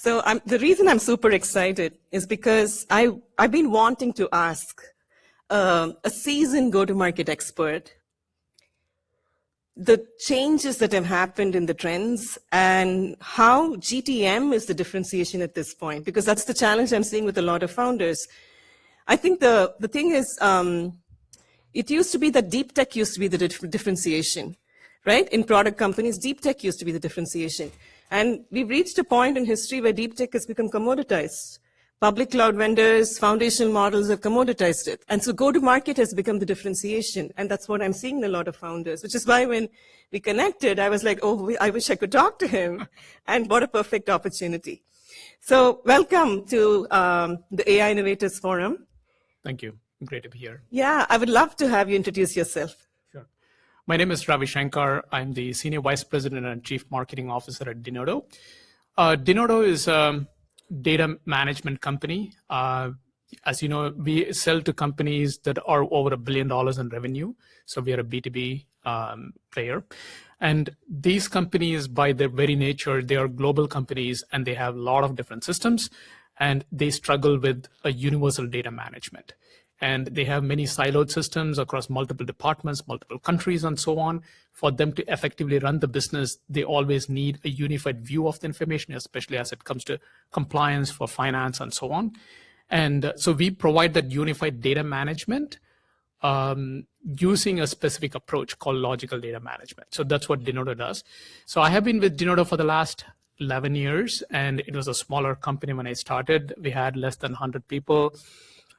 So the reason I'm super excited is because I've been wanting to ask a seasoned go-to-market expert the changes that have happened in the trends and how GTM is the differentiation at this point, because that's the challenge I'm seeing with a lot of founders. I think the thing is, it used to be that deep tech used to be the differentiation, right? In product companies, deep tech used to be the differentiation. And we've reached a point in history where deep tech has become commoditized. Public cloud vendors, foundational models have commoditized it. And so go-to-market has become the differentiation. And that's what I'm seeing in a lot of founders, which is why when we connected, I was like, oh, I wish I could talk to him. And what a perfect opportunity. So welcome to the AI Innovators Forum. Thank you. Great to be here. Yeah, I would love to have you introduce yourself. Sure. My name is Ravi Shankar. I'm the Senior Vice President and Chief Marketing Officer at Denodo. Denodo is a data management company. As you know, we sell to companies that are over $1 billion in revenue. So we are a B2B player. And these companies, by their very nature, they are global companies and they have a lot of different systems and they struggle with a universal data management. And they have many siloed systems across multiple departments, multiple countries, and so on. For them to effectively run the business, they always need a unified view of the information, especially as it comes to compliance for finance and so on. And so we provide that unified data management using a specific approach called logical data management. So that's what Denodo does. So I have been with Denodo for the last 11 years, and it was a smaller company when I started. We had less than 100 people.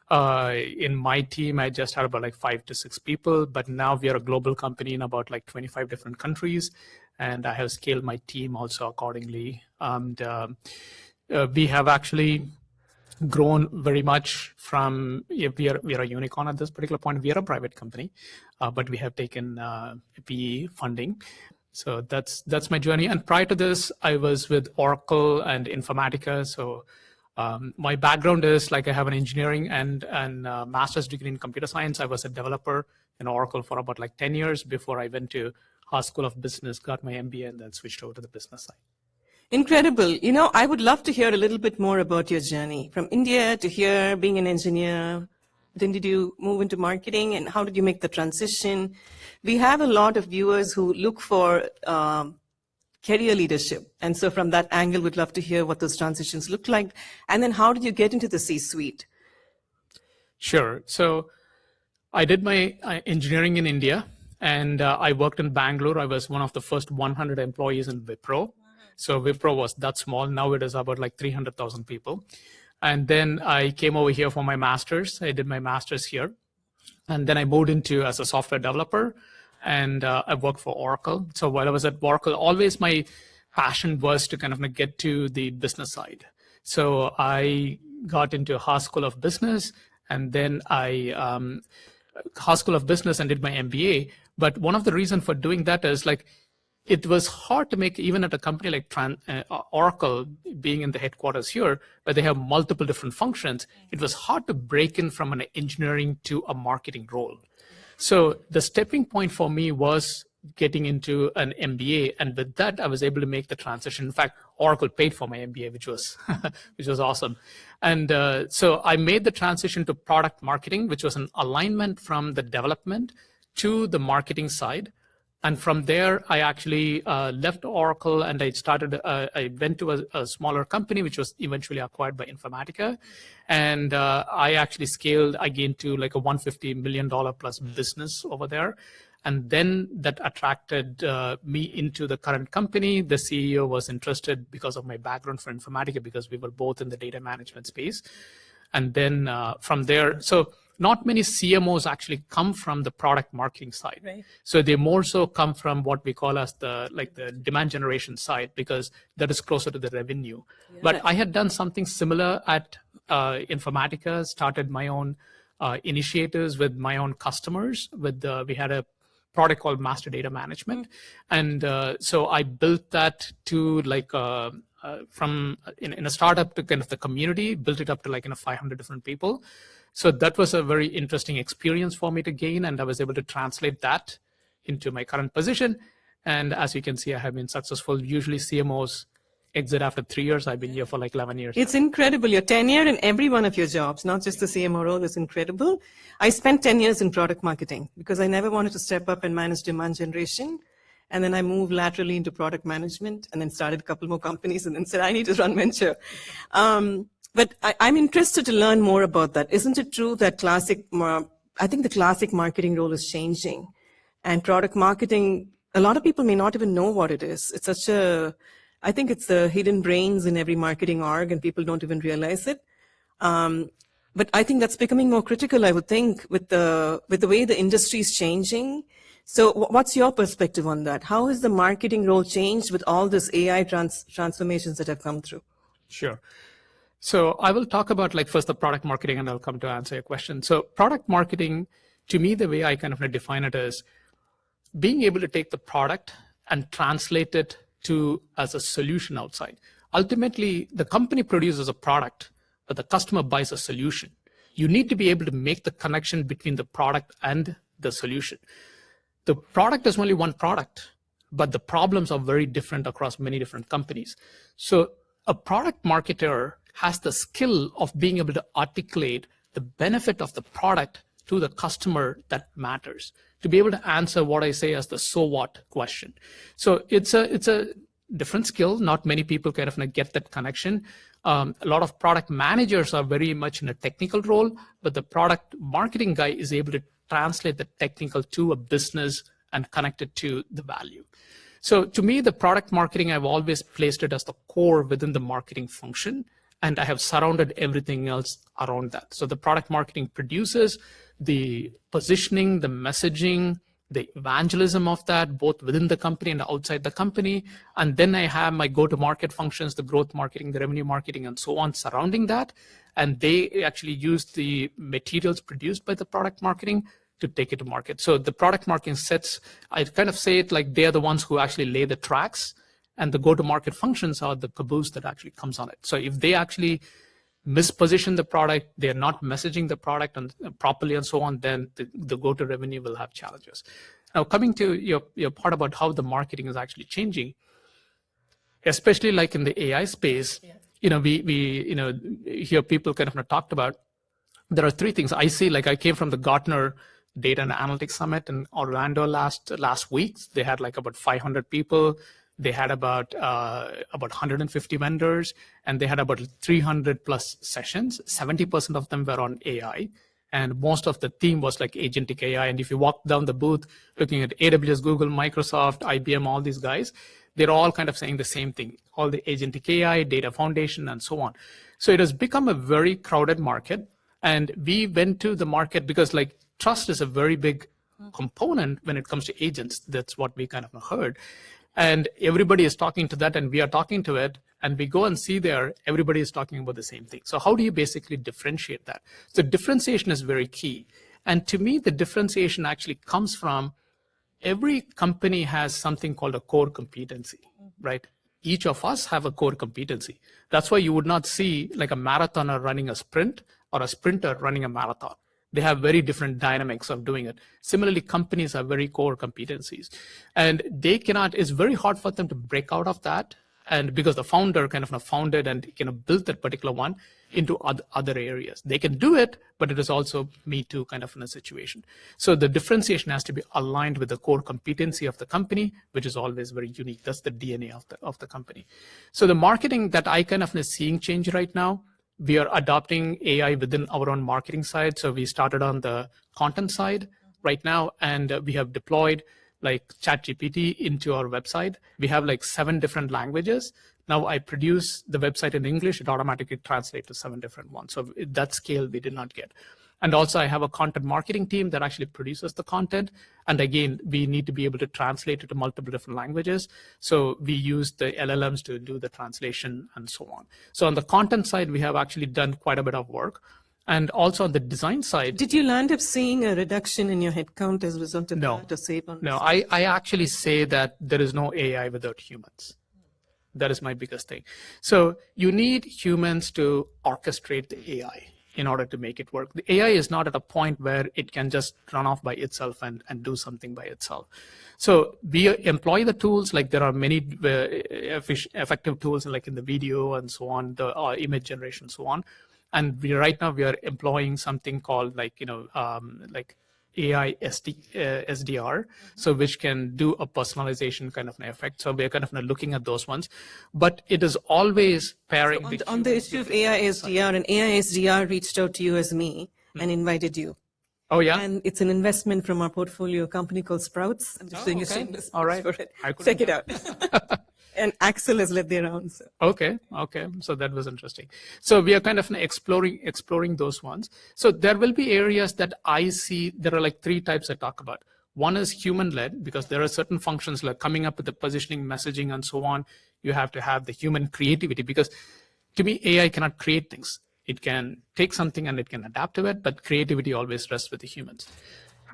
In my team, I just had about like 5 to 6 people, but now we are a global company in about like 25 different countries, and I have scaled my team also accordingly. We have actually grown very much from, we are a unicorn at this particular point. We are a private company, but we have taken PE funding. So that's my journey. And prior to this, I was with Oracle and Informatica. So my background is like I have an engineering and master's degree in computer science. I was a developer in Oracle for about like 10 years before I went to Haas School of Business, got my MBA, and then switched over to the business side. Incredible. You know, I would love to hear a little bit more about your journey from India to here, being an engineer. Then did you move into marketing, and how did you make the transition? We have a lot of viewers who look for career leadership. And so from that angle, we'd love to hear what those transitions look like. And then how did you get into the C-suite? Sure. So I did my engineering in India, and I worked in Bangalore. I was one of the first 100 employees in Wipro. So Wipro was that small. Now it is about like 300,000 people. And then I came over here for my master's. I did my master's here. And then I moved into as a software developer. And I worked for Oracle. So while I was at Oracle, always my passion was to kind of get to the business side. So I got into Haas School of Business, and then Haas School of Business and did my MBA. But one of the reasons for doing that is like, it was hard to make, even at a company like Oracle, being in the headquarters here, where they have multiple different functions, it was hard to break in from an engineering to a marketing role. So the stepping point for me was getting into an MBA, and with that, I was able to make the transition. In fact, Oracle paid for my MBA, which was awesome. And so I made the transition to product marketing, which was an alignment from the development to the marketing side. And from there, I actually left Oracle, and I went to a smaller company, which was eventually acquired by Informatica. And I actually scaled again to like a $150 million plus business over there. And then that attracted me into the current company. The CEO was interested because of my background for Informatica, because we were both in the data management space. And then from there, so not many CMOs actually come from the product marketing side. Right. So they more so come from what we call as the demand generation side, because that is closer to the revenue. Yeah. But I had done something similar at Informatica, started my own initiatives with my own customers. We had a product called Master Data Management. And so I built that to like from in a startup to kind of the community, built it up to like 500 different people. So that was a very interesting experience for me to gain, and I was able to translate that into my current position. And as you can see, I have been successful. Usually CMOs exit after 3 years. I've been here for like 11 years. It's incredible. Your tenure in every one of your jobs, not just the CMO role, is incredible. I spent 10 years in product marketing because I never wanted to step up and manage demand generation. And then I moved laterally into product management and then started a couple more companies and then said, I need to run venture. But I'm interested to learn more about that. Isn't it true that I think the classic marketing role is changing, and product marketing, a lot of people may not even know what it is. It's I think it's the hidden brains in every marketing org, and people don't even realize it. But I think that's becoming more critical, I would think, with the way the industry is changing. So what's your perspective on that? How has the marketing role changed with all this AI transformations that have come through? Sure. So I will talk about like first the product marketing, and I'll come to answer your question. So product marketing, to me, the way I kind of define it is being able to take the product and translate it to as a solution outside. Ultimately, the company produces a product, but the customer buys a solution. You need to be able to make the connection between the product and the solution. The product is only one product, but the problems are very different across many different companies. So a product marketer has the skill of being able to articulate the benefit of the product to the customer that matters, to be able to answer what I say as the so what question. So it's a different skill. Not many people kind of get that connection. A lot of product managers are very much in a technical role, but the product marketing guy is able to translate the technical to a business and connect it to the value. So to me, the product marketing, I've always placed it as the core within the marketing function, and I have surrounded everything else around that. So the product marketing produces the positioning, the messaging, the evangelism of that, both within the company and outside the company. And then I have my go-to-market functions, the growth marketing, the revenue marketing, and so on surrounding that. And they actually use the materials produced by the product marketing to take it to market. So the product marketing sets, I kind of say it like they're the ones who actually lay the tracks, and the go-to-market functions are the caboose that actually comes on it. So if they actually misposition the product, they're not messaging the product properly and so on, then the go-to revenue will have challenges. Now, coming to your part about how the marketing is actually changing, especially like in the AI space, we hear people kind of talked about, there are three things I see. Like I came from the Gartner Data and Analytics Summit in Orlando last week. They had like about 500 people. They had about 150 vendors, and they had about 300 plus sessions. 70% of them were on AI, and most of the theme was like agentic AI. And if you walk down the booth looking at AWS, Google, Microsoft, IBM, all these guys, they're all kind of saying the same thing, all the agentic AI, data foundation, and so on. So it has become a very crowded market. And we went to the market because like trust is a very big component when it comes to agents. That's what we kind of heard. And everybody is talking to that, and we are talking to it, and we go and see there, everybody is talking about the same thing. So how do you basically differentiate that? So differentiation is very key. And to me, the differentiation actually comes from every company has something called a core competency, right? Each of us have a core competency. That's why you would not see like a marathoner running a sprint or a sprinter running a marathon. They have very different dynamics of doing it. Similarly, companies have very core competencies, and it's very hard for them to break out of that. And because the founder kind of founded and built that particular one into other areas, they can do it, but it is also me too kind of in a situation. So the differentiation has to be aligned with the core competency of the company, which is always very unique. That's the DNA of the company. So the marketing that I kind of seeing change right now, we are adopting AI within our own marketing side. So we started on the content side right now, and we have deployed like ChatGPT into our website. We have like 7 different languages. Now I produce the website in English, it automatically translates to 7 different ones. So that scale we did not get. And also I have a content marketing team that actually produces the content. And again, we need to be able to translate it to multiple different languages. So we use the LLMs to do the translation and so on. So on the content side, we have actually done quite a bit of work. And also on the design side. Did you land up seeing a reduction in your headcount as a result of that? Or save on no, I actually say that there is no AI without humans. That is my biggest thing. So you need humans to orchestrate the AI. in order to make it work. The AI is not at a point where it can just run off by itself and do something by itself. So we employ the tools, like there are many effective tools like in the video and so on, the image generation, so on. And right now we are employing something called like AI SDR, so which can do a personalization kind of an effect. So we're kind of looking at those ones, but it is always pairing. So on the issue of AI SDR, and AI SDR reached out to you as me and invited you. Oh yeah, and it's an investment from our portfolio company called Sprouts. I'm just doing a shameless all right for it. Check it out. And Axel has led their own. So. Okay. So that was interesting. So we are kind of exploring those ones. So there will be areas that I see. There are like 3 types I talk about. One is human-led, because there are certain functions like coming up with the positioning, messaging, and so on. You have to have the human creativity, because to me, AI cannot create things. It can take something and it can adapt to it, but creativity always rests with the humans.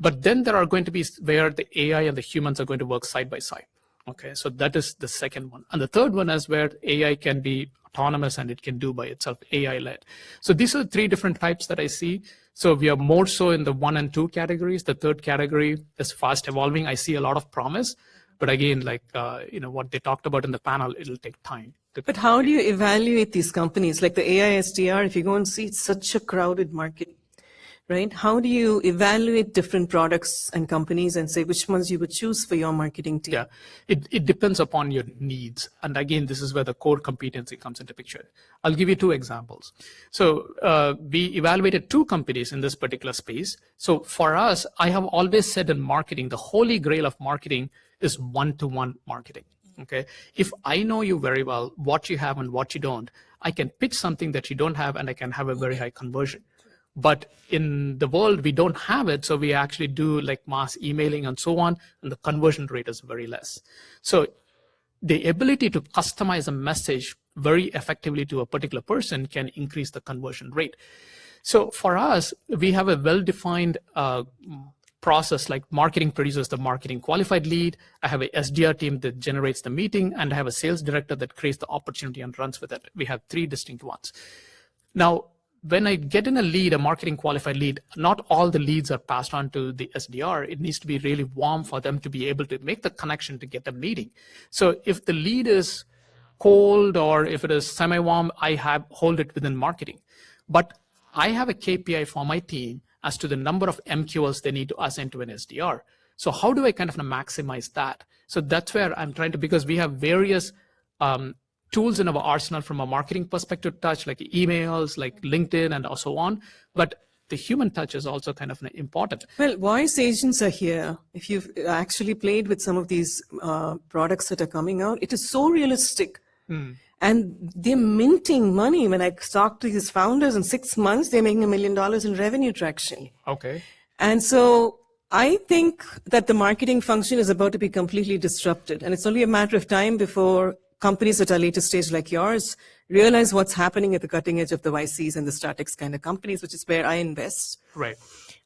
But then there are going to be where the AI and the humans are going to work side by side. Okay, so that is the second one. And the third one is where AI can be autonomous and it can do by itself, AI-led. So these are the 3 different types that I see. So we are more so in the 1 and 2 categories. The third category is fast evolving. I see a lot of promise. But again, like what they talked about in the panel, it'll take time. But how do you evaluate these companies? Like the AI SDR, if you go and see, it's such a crowded market. Right? How do you evaluate different products and companies and say which ones you would choose for your marketing team? Yeah, it depends upon your needs. And again, this is where the core competency comes into picture. I'll give you 2 examples. So we evaluated 2 companies in this particular space. So for us, I have always said in marketing, the holy grail of marketing is one-to-one marketing. Okay, if I know you very well, what you have and what you don't, I can pitch something that you don't have and I can have a very high conversion. But in the world, we don't have it. So we actually do like mass emailing and so on. And the conversion rate is very less. So the ability to customize a message very effectively to a particular person can increase the conversion rate. So for us, we have a well-defined process, like marketing produces the marketing qualified lead. I have a SDR team that generates the meeting, and I have a sales director that creates the opportunity and runs with it. We have 3 distinct ones. Now, when I get in a lead, a marketing qualified lead, not all the leads are passed on to the SDR. It needs to be really warm for them to be able to make the connection to get a meeting. So if the lead is cold or if it is semi-warm, I hold it within marketing. But I have a KPI for my team as to the number of MQLs they need to assign to an SDR. So how do I kind of maximize that? So that's where I'm trying to, because we have various tools in our arsenal from a marketing perspective touch, like emails, like LinkedIn and so on. But the human touch is also kind of important. Well, voice agents are here. If you've actually played with some of these products that are coming out, it is so realistic. And they're minting money. When I talk to these founders, in 6 months, they're making $1 million in revenue traction. Okay. And so I think that the marketing function is about to be completely disrupted. And it's only a matter of time before companies at a later stage like yours realize what's happening at the cutting edge of the YCs and the StartX kind of companies, which is where I invest. Right.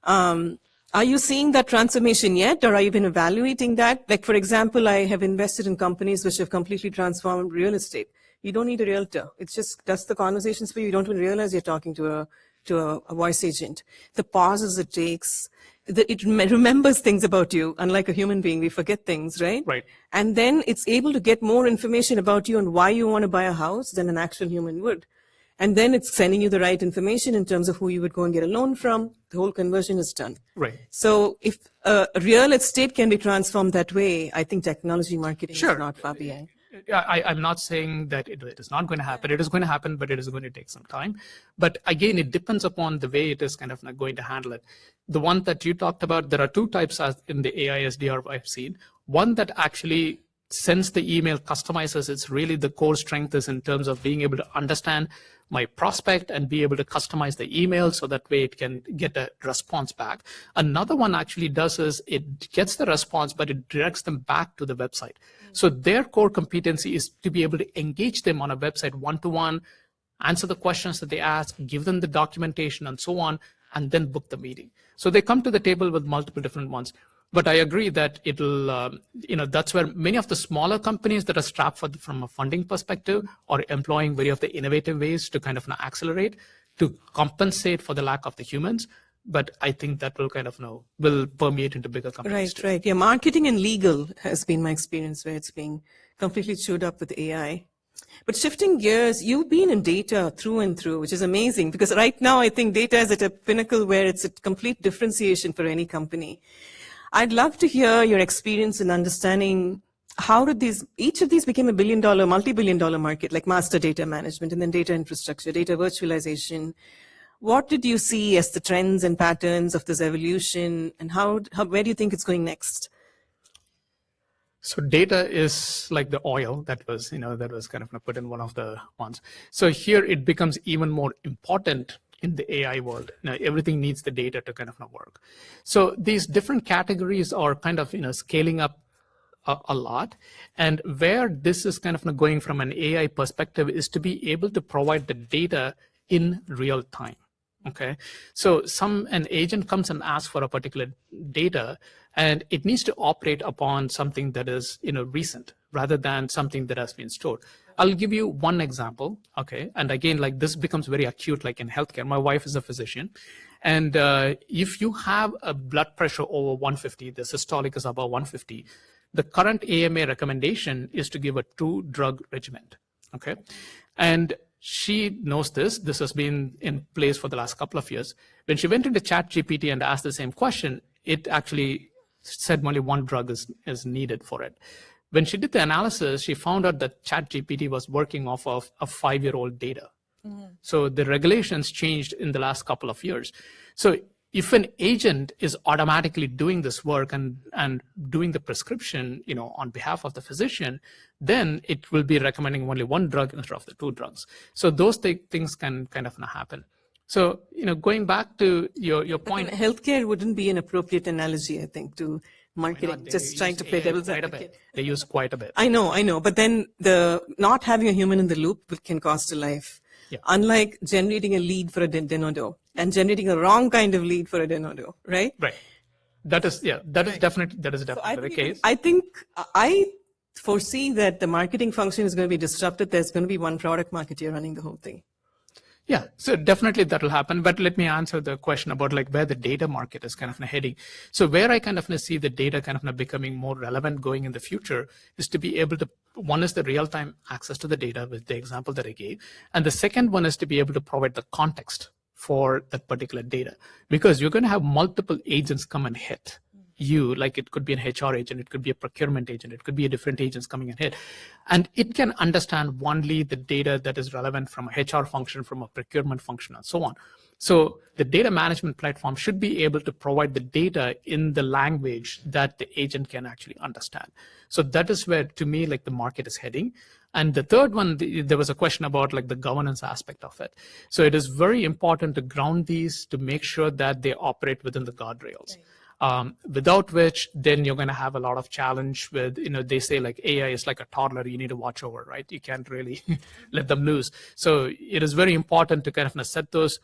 Are you seeing that transformation yet, or are you even evaluating that? Like, for example, I have invested in companies which have completely transformed real estate. You don't need a realtor. It's just does the conversations for you. You don't even realize you're talking to a voice agent. The pauses it takes, it remembers things about you. Unlike a human being, we forget things, right? Right. And then it's able to get more information about you and why you want to buy a house than an actual human would. And then it's sending you the right information in terms of who you would go and get a loan from. The whole conversion is done. Right. So if real estate can be transformed that way, I think technology marketing is not far behind. I'm not saying that it is not going to happen. It is going to happen, but it is going to take some time. But again, it depends upon the way it is kind of going to handle it. The one that you talked about, there are 2 types as in the AI SDR I've seen. One that actually sends the email, customizes. It's really the core strength is in terms of being able to understand my prospect and be able to customize the email so that way it can get a response back. Another one actually does is it gets the response, but it directs them back to the website. So their core competency is to be able to engage them on a website one-to-one, answer the questions that they ask, give them the documentation and so on, and then book the meeting. So they come to the table with multiple different ones. But I agree that it'll, that's where many of the smaller companies that are strapped from a funding perspective or employing very of the innovative ways to kind of accelerate to compensate for the lack of the humans. But I think that will kind of will permeate into bigger companies. Right, right. Yeah, marketing and legal has been my experience where it's being completely chewed up with AI. But shifting gears, you've been in data through and through, which is amazing because right now I think data is at a pinnacle where it's a complete differentiation for any company. I'd love to hear your experience in understanding how did each of these became a billion-dollar, multi-billion-dollar market, like master data management and then data infrastructure, data virtualization. What did you see as the trends and patterns of this evolution, and where do you think it's going next? So data is like the oil that was kind of put in one of the ones. So here it becomes even more important in the AI world. Now everything needs the data to kind of work. So these different categories are kind of scaling up a lot, and where this is kind of going from an AI perspective is to be able to provide the data in real time. Okay, so an agent comes and asks for a particular data, and it needs to operate upon something that is recent rather than something that has been stored. I'll give you one example. Okay, and again, like this becomes very acute, like in healthcare. My wife is a physician, and if you have a blood pressure over 150, the systolic is above 150. The current AMA recommendation is to give a 2-drug regimen. Okay, and she knows this. This has been in place for the last couple of years. When she went into ChatGPT and asked the same question, it actually said only 1 drug is needed for it. When she did the analysis, she found out that ChatGPT was working off of a 5-year-old data. So the regulations changed in the last couple of years. So if an agent is automatically doing this work and doing the prescription, on behalf of the physician, then it will be recommending only 1 drug instead of the 2 drugs. So those things can kind of happen. So, going back to your point. Healthcare wouldn't be an appropriate analogy, I think, to marketing, just trying to play devil's advocate. They use quite a bit. I know. But then the not having a human in the loop can cost a life. Yeah. Unlike generating a lead for a Denodo and generating a wrong kind of lead for a Denodo, right? Right. That is definitely the case. I think I foresee that the marketing function is going to be disrupted. There's going to be one product marketer running the whole thing. Yeah, so definitely that will happen. But let me answer the question about like where the data market is kind of heading. So where I kind of see the data kind of becoming more relevant going in the future is to be able to, one is the real-time access to the data with the example that I gave. And the second one is to be able to provide the context for that particular data, because you're going to have multiple agents come and hit you, like it could be an HR agent, it could be a procurement agent, it could be a different agents coming and hit. And it can understand only the data that is relevant from a HR function, from a procurement function, and so on. So the data management platform should be able to provide the data in the language that the agent can actually understand. So that is where, to me, like the market is heading. And the third one, there was a question about like the governance aspect of it. So it is very important to ground these to make sure that they operate within the guardrails. Right. Without which, then you're going to have a lot of challenge with, they say like AI is like a toddler you need to watch over, right? You can't really let them loose. So it is very important to kind of set those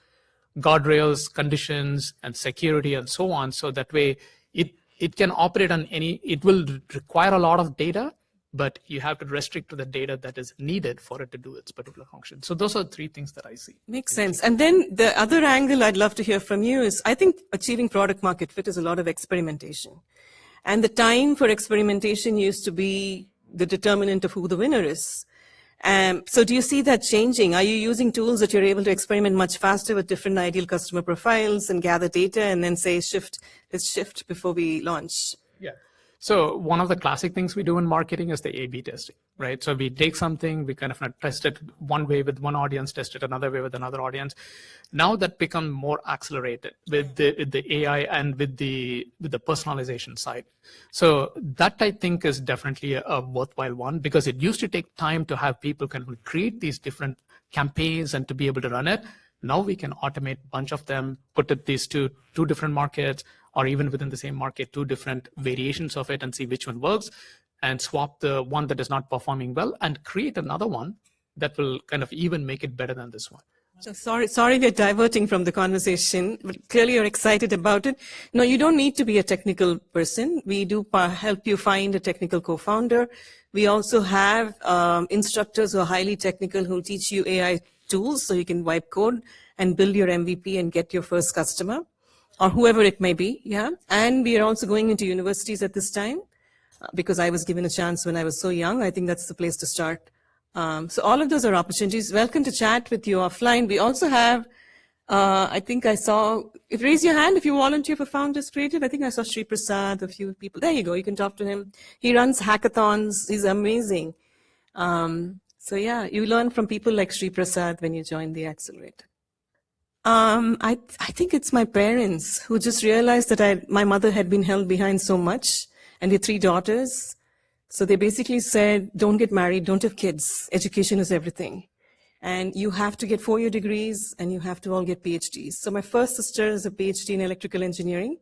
guardrails, conditions, and security and so on. So that way it can operate on it will require a lot of data, but you have to restrict to the data that is needed for it to do its particular function. So those are 3 things that I see. Makes sense. And then the other angle I'd love to hear from you is, I think achieving product market fit is a lot of experimentation. And the time for experimentation used to be the determinant of who the winner is. So do you see that changing? Are you using tools that you're able to experiment much faster with different ideal customer profiles and gather data and then say, let's shift before we launch? Yeah. So one of the classic things we do in marketing is the A/B testing, right? So we take something, we kind of test it one way with one audience, test it another way with another audience. Now that become more accelerated with the AI and with the personalization side. So that I think is definitely a worthwhile one, because it used to take time to have people kind of create these different campaigns and to be able to run it. Now we can automate a bunch of them, put it these two different markets, or even within the same market, 2 different variations of it and see which one works, and swap the one that is not performing well and create another one that will kind of even make it better than this one. So sorry we're diverting from the conversation, but clearly you're excited about it. No, you don't need to be a technical person. We do help you find a technical co-founder. We also have instructors who are highly technical who teach you AI tools so you can wipe code. and build your MVP and get your first customer, or whoever it may be. Yeah. And we are also going into universities at this time because I was given a chance when I was so young. I think that's the place to start. So all of those are opportunities. Welcome to chat with you offline. We also have, I think I saw, raise your hand if you volunteer for Founders Creative. I think I saw Sri Prasad, a few people. There you go. You can talk to him. He runs hackathons. He's amazing. So yeah, you learn from people like Sri Prasad when you join the accelerator. I think it's my parents who just realized that my mother had been held behind so much, and we had 3 daughters. So they basically said, don't get married, don't have kids. Education is everything. And you have to get 4-year degrees, and you have to all get PhDs. So my first sister is a PhD in electrical engineering.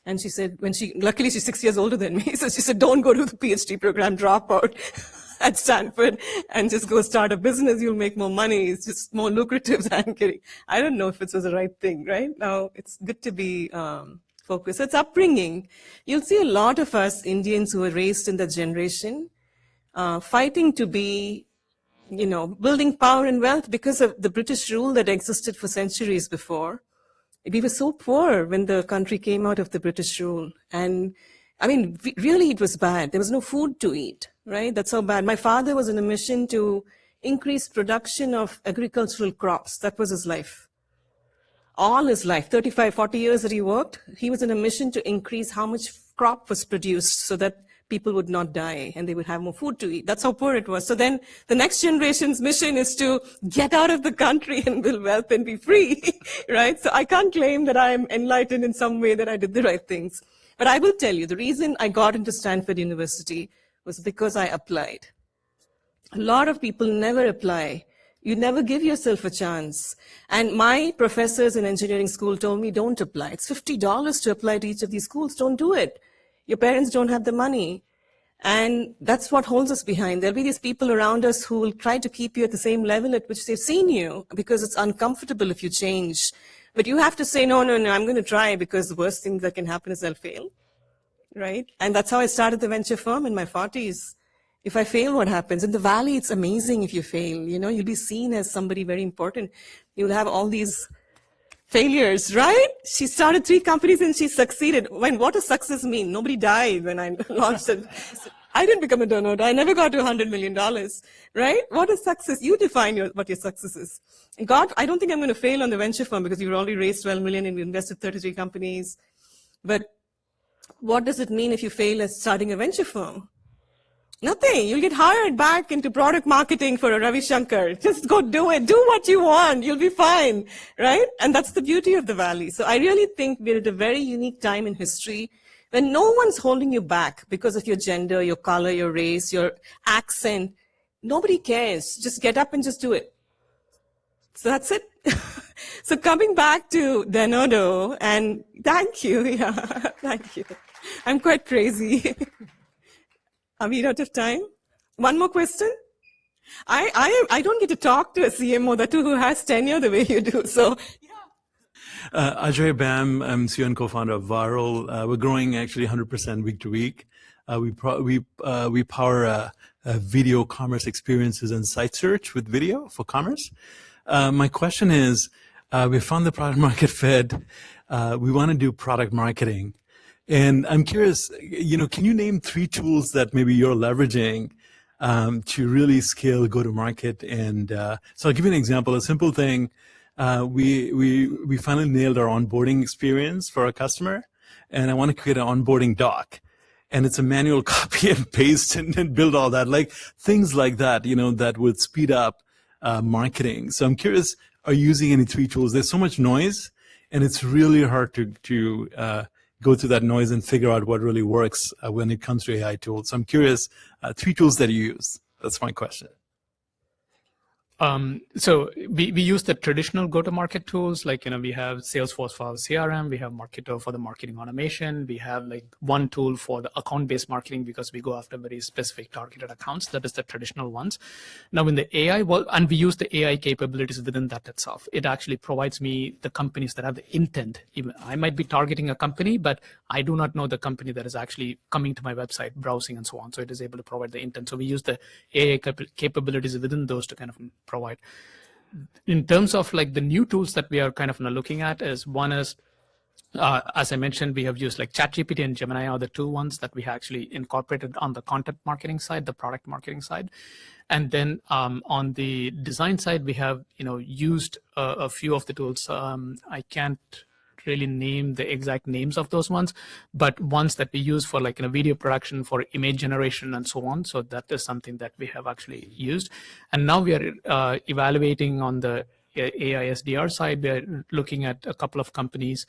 And she said, luckily she's 6 years older than me. So she said, don't go to the PhD program, drop out at Stanford and just go start a business. You'll make more money. It's just more lucrative than kidding. I don't know if it was the right thing, right? Now it's good to be focused. It's upbringing. You'll see a lot of us Indians who were raised in that generation fighting to be, building power and wealth because of the British rule that existed for centuries before. We were so poor when the country came out of the British rule. And I mean, really, it was bad. There was no food to eat, right? That's how bad. My father was on a mission to increase production of agricultural crops. That was his life. All his life, 35, 40 years that he worked, he was on a mission to increase how much crop was produced so that people would not die and they would have more food to eat. That's how poor it was. So then the next generation's mission is to get out of the country and build wealth and be free, right? So I can't claim that I'm enlightened in some way that I did the right things. But I will tell you, the reason I got into Stanford University was because I applied. A lot of people never apply. You never give yourself a chance. And my professors in engineering school told me, don't apply. It's $50 to apply to each of these schools. Don't do it. Your parents don't have the money. And that's what holds us behind. There'll be these people around us who will try to keep you at the same level at which they've seen you because it's uncomfortable if you change. But you have to say, no, I'm going to try because the worst thing that can happen is I'll fail, right? And that's how I started the venture firm in my 40s. If I fail, what happens? In the Valley, it's amazing if you fail. You'll be seen as somebody very important. You'll have all these failures, right? She started 3 companies and she succeeded. What does success mean? Nobody died when I launched it. I didn't become a Denodo. I never got to $100 million, right? What is success? You define what your success is. And God, I don't think I'm going to fail on the venture firm because you've already raised 12 million and we invested 33 companies. But what does it mean if you fail at starting a venture firm? Nothing. You'll get hired back into product marketing for a Ravi Shankar. Just go do it. Do what you want. You'll be fine, right? And that's the beauty of the Valley. So I really think we're at a very unique time in history when no one's holding you back because of your gender, your color, your race, your accent. Nobody cares. Just get up and just do it. So that's it. So coming back to Denodo, and thank you. Yeah, thank you. I'm quite crazy. Are we out of time? One more question? I don't get to talk to a CMO who has tenure the way you do. So, yeah. Ajay Bam, I'm CEO and co-founder of Viral. We're growing actually 100% week to week. We power video commerce experiences and site search with video for commerce. My question is, we found the product market fit. We want to do product marketing. And I'm curious, can you name 3 tools that maybe you're leveraging to really scale go-to-market? And so I'll give you an example. A simple thing, we finally nailed our onboarding experience for our customer, and I want to create an onboarding doc. And it's a manual copy and paste and build all that, like things like that, that would speed up marketing. So I'm curious, are you using any 3 tools? There's so much noise, and it's really hard to go through that noise and figure out what really works when it comes to AI tools. So I'm curious, 3 tools that you use. That's my question. So we use the traditional go-to-market tools, like, we have Salesforce for our CRM, we have Marketo for the marketing automation, we have like one tool for the account-based marketing because we go after very specific targeted accounts. That is the traditional ones. Now in the AI world, and we use the AI capabilities within that itself, it actually provides me the companies that have the intent. Even I might be targeting a company, but I do not know the company that is actually coming to my website, browsing and so on. So it is able to provide the intent. So we use the AI capabilities within those to kind of provide. in terms of like the new tools that we are kind of looking at is one is, as I mentioned, we have used like ChatGPT and Gemini are the two ones that we actually incorporated on the content marketing side, the product marketing side. And then on the design side, we have, used a few of the tools. I can't really name the exact names of those ones, but ones that we use for like video production, for image generation and so on. So that is something that we have actually used. And now we are evaluating on the AI SDR side. We are looking at a couple of companies,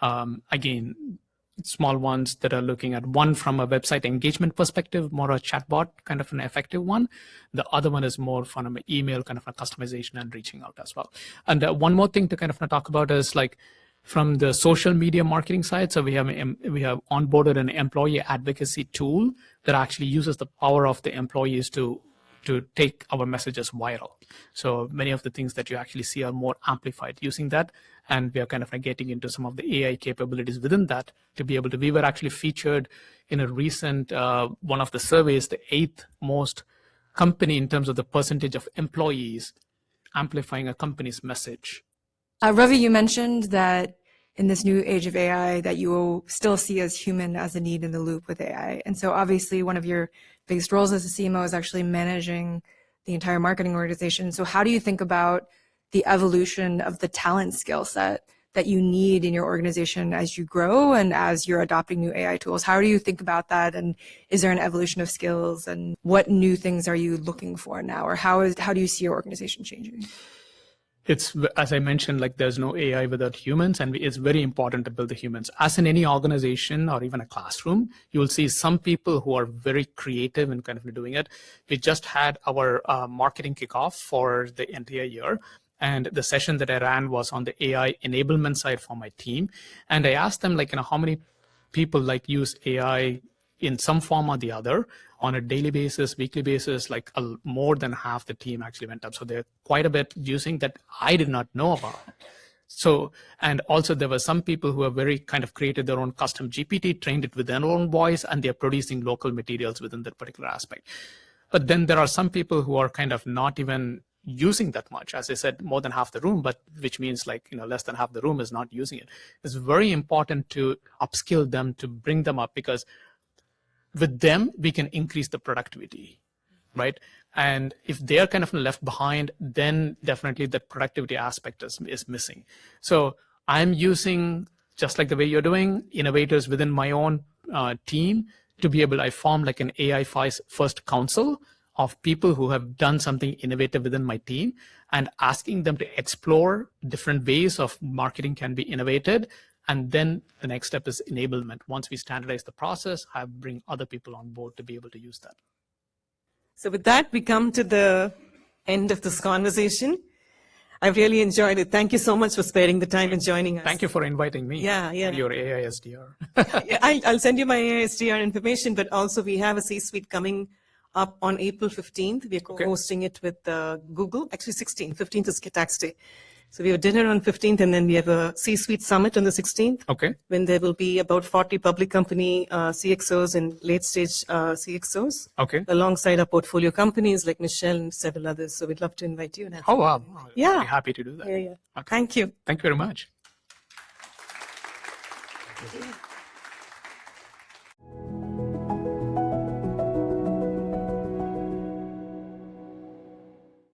again, small ones that are looking at one from a website engagement perspective, more a chatbot kind of an effective one. The other one is more from an email kind of a customization and reaching out as well. And one more thing to kind of talk about is like from the social media marketing side. So we have onboarded an employee advocacy tool that actually uses the power of the employees to take our messages viral. So many of the things that you actually see are more amplified using that. And we are kind of getting into some of the AI capabilities within that to be able to, we were actually featured in a recent, one of the surveys, the 8th most company in terms of the percentage of employees amplifying a company's message. Ravi, you mentioned that in this new age of AI that you will still see as human as a need in the loop with AI. And so obviously one of your biggest roles as a CMO is actually managing the entire marketing organization. So how do you think about the evolution of the talent skill set that you need in your organization as you grow and as you're adopting new AI tools? How do you think about that? And is there an evolution of skills? And what new things are you looking for now? Or how do you see your organization changing? It's, as I mentioned, like there's no AI without humans, and it's very important to build the humans. As in any organization or even a classroom, you will see some people who are very creative and kind of doing it. We just had our marketing kickoff for the entire year. And the session that I ran was on the AI enablement side for my team. And I asked them, like, how many people like use AI in some form or the other on a daily basis, weekly basis. Like more than half the team actually went up. So they're quite a bit using that I did not know about. So, and also there were some people who have very kind of created their own custom GPT, trained it with their own voice, and they're producing local materials within that particular aspect. But then there are some people who are kind of not even using that much. As I said, more than half the room, but which means like, less than half the room is not using it. It's very important to upskill them, to bring them up, because with them, we can increase the productivity, right? And if they're kind of left behind, then definitely the productivity aspect is missing. So I'm using, just like the way you're doing, innovators within my own team to be able, I formed like an AI first council of people who have done something innovative within my team and asking them to explore different ways of marketing can be innovated. And then the next step is enablement. Once we standardize the process, I bring other people on board to be able to use that. So with that, we come to the end of this conversation. I've really enjoyed it. Thank you so much for sparing the time and joining us. Thank you for inviting me. Yeah. Your AI SDR. I'll send you my ASDR information, but also we have a C-suite coming up on April 15th. We're co-hosting it with Google. Actually, 16th. 15th is tax day. So we have dinner on 15th, and then we have a C-suite summit on the 16th. Okay. When there will be about 40 public company CXOs and late-stage CXOs. Okay. Alongside our portfolio companies like Michelle and several others. So we'd love to invite you. And oh, wow. Yeah. I'd be happy to do that. Yeah. Okay. Thank you. Thank you very much. Thank you.